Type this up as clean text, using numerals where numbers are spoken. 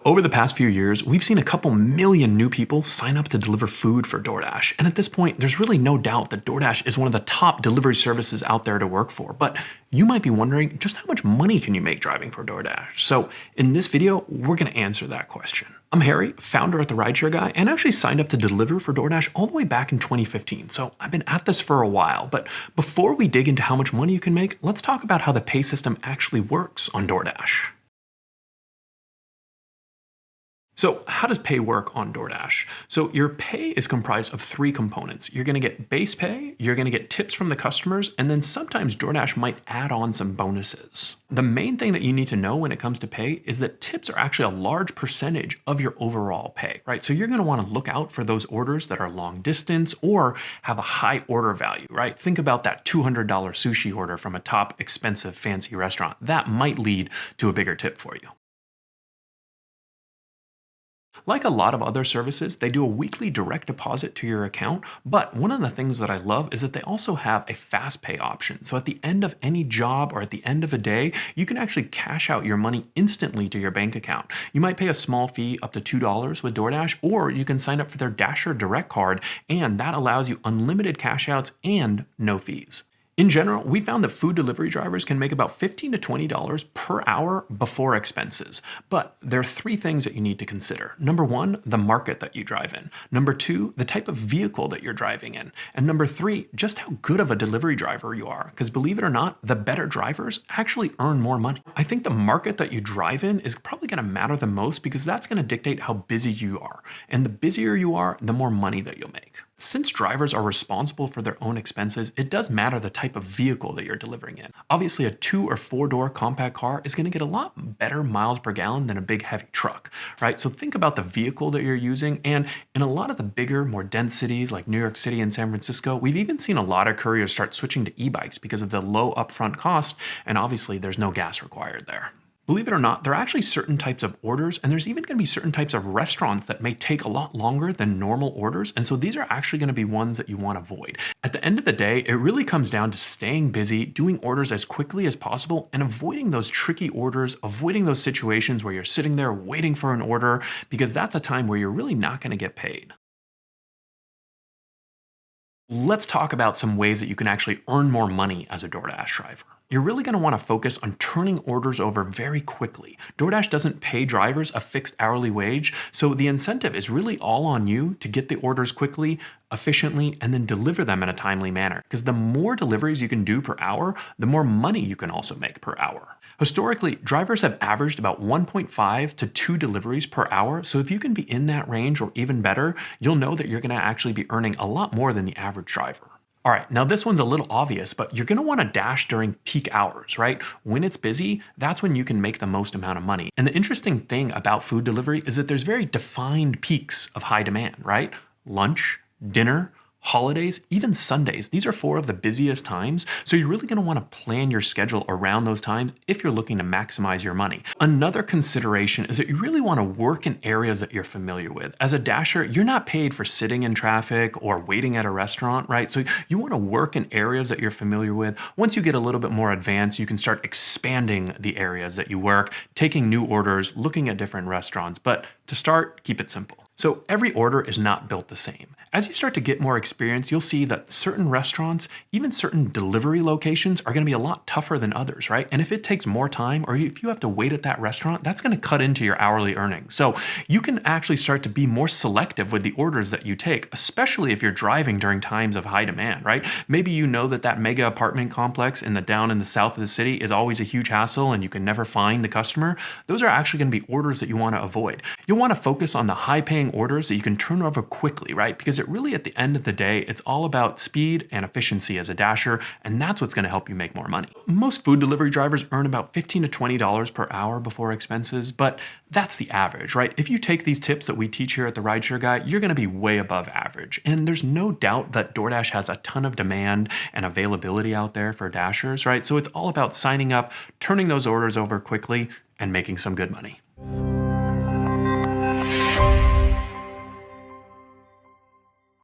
Over the past few years, we've seen a couple million new people sign up to deliver food for DoorDash. And at this point, there's really no doubt that DoorDash is one of the top delivery services out there to work for. But you might be wondering, just how much money can you make driving for DoorDash? So in this video, we're going to answer that question. I'm Harry, founder at the Rideshare Guy, and actually signed up to deliver for DoorDash all the way back in 2015. So I've been at this for a while. But before we dig into how much money you can make, let's talk about how the pay system actually works on DoorDash. So how does pay work on DoorDash? So your pay is comprised of three components. You're going to get base pay, you're going to get tips from the customers, and then sometimes DoorDash might add on some bonuses. The main thing that you need to know when it comes to pay is that tips are actually a large percentage of your overall pay, right? So you're going to want to look out for those orders that are long distance or have a high order value, right? Think about that $200 sushi order from a top expensive fancy restaurant. That might lead to a bigger tip for you. Like a lot of other services, they do a weekly direct deposit to your account, but one of the things that I love is that they also have a fast pay option. So at the end of any job or at the end of a day, you can actually cash out your money instantly to your bank account. You might pay a small fee up to $2 with DoorDash, or you can sign up for their Dasher Direct card, and that allows you unlimited cash outs and no fees. In general, we found that food delivery drivers can make about $15 to $20 per hour before expenses. But there are three things that you need to consider. Number one, the market that you drive in. Number two, the type of vehicle that you're driving in. And number three, just how good of a delivery driver you are. Because believe it or not, the better drivers actually earn more money. I think the market that you drive in is probably going to matter the most because that's going to dictate how busy you are. And the busier you are, the more money that you'll make. Since drivers are responsible for their own expenses, it does matter the type of vehicle that you're delivering in. Obviously, a 2 or 4 door compact car is going to get a lot better miles per gallon than a big heavy truck, right? So think about the vehicle that you're using. And in a lot of the bigger, more dense cities like New York City and San Francisco, we've even seen a lot of couriers start switching to e-bikes because of the low upfront cost. And obviously, there's no gas required there. Believe it or not, there are actually certain types of orders, and there's even going to be certain types of restaurants that may take a lot longer than normal orders. And so these are actually going to be ones that you want to avoid. At the end of the day, it really comes down to staying busy, doing orders as quickly as possible, and avoiding those tricky orders, avoiding those situations where you're sitting there waiting for an order, because that's a time where you're really not going to get paid. Let's talk about some ways that you can actually earn more money as a DoorDash driver. You're really going to want to focus on turning orders over very quickly. DoorDash doesn't pay drivers a fixed hourly wage, so the incentive is really all on you to get the orders quickly, efficiently, and then deliver them in a timely manner. Because the more deliveries you can do per hour, the more money you can also make per hour. Historically, drivers have averaged about 1.5 to 2 deliveries per hour, so if you can be in that range or even better, you'll know that you're going to actually be earning a lot more than the average driver. All right, now this one's a little obvious, but you're going to want to dash during peak hours, right? When it's busy, that's when you can make the most amount of money. And the interesting thing about food delivery is that there's very defined peaks of high demand, right? Lunch, dinner, holidays, even Sundays. These are 4 of the busiest times. So you're really going to want to plan your schedule around those times if you're looking to maximize your money. Another consideration is that you really want to work in areas that you're familiar with. As a dasher, you're not paid for sitting in traffic or waiting at a restaurant, right? So you want to work in areas that you're familiar with. Once you get a little bit more advanced, you can start expanding the areas that you work, taking new orders, looking at different restaurants. But to start, keep it simple. So every order is not built the same. As you start to get more experience, you'll see that certain restaurants, even certain delivery locations are going to be a lot tougher than others, right? And if it takes more time or if you have to wait at that restaurant, that's going to cut into your hourly earnings. So you can actually start to be more selective with the orders that you take, especially if you're driving during times of high demand, right? Maybe you know that mega apartment complex down in the south of the city is always a huge hassle and you can never find the customer. Those are actually going to be orders that you want to avoid. You'll want to focus on the high-paying orders that you can turn over quickly, right? Because it really, at the end of the day, it's all about speed and efficiency as a dasher, and that's what's going to help you make more money. Most food delivery drivers earn about $15 to $20 per hour before expenses, but that's the average, right? If you take these tips that we teach here at the Rideshare Guy, you're going to be way above average. And there's no doubt that DoorDash has a ton of demand and availability out there for dashers, right? So it's all about signing up, turning those orders over quickly, and making some good money.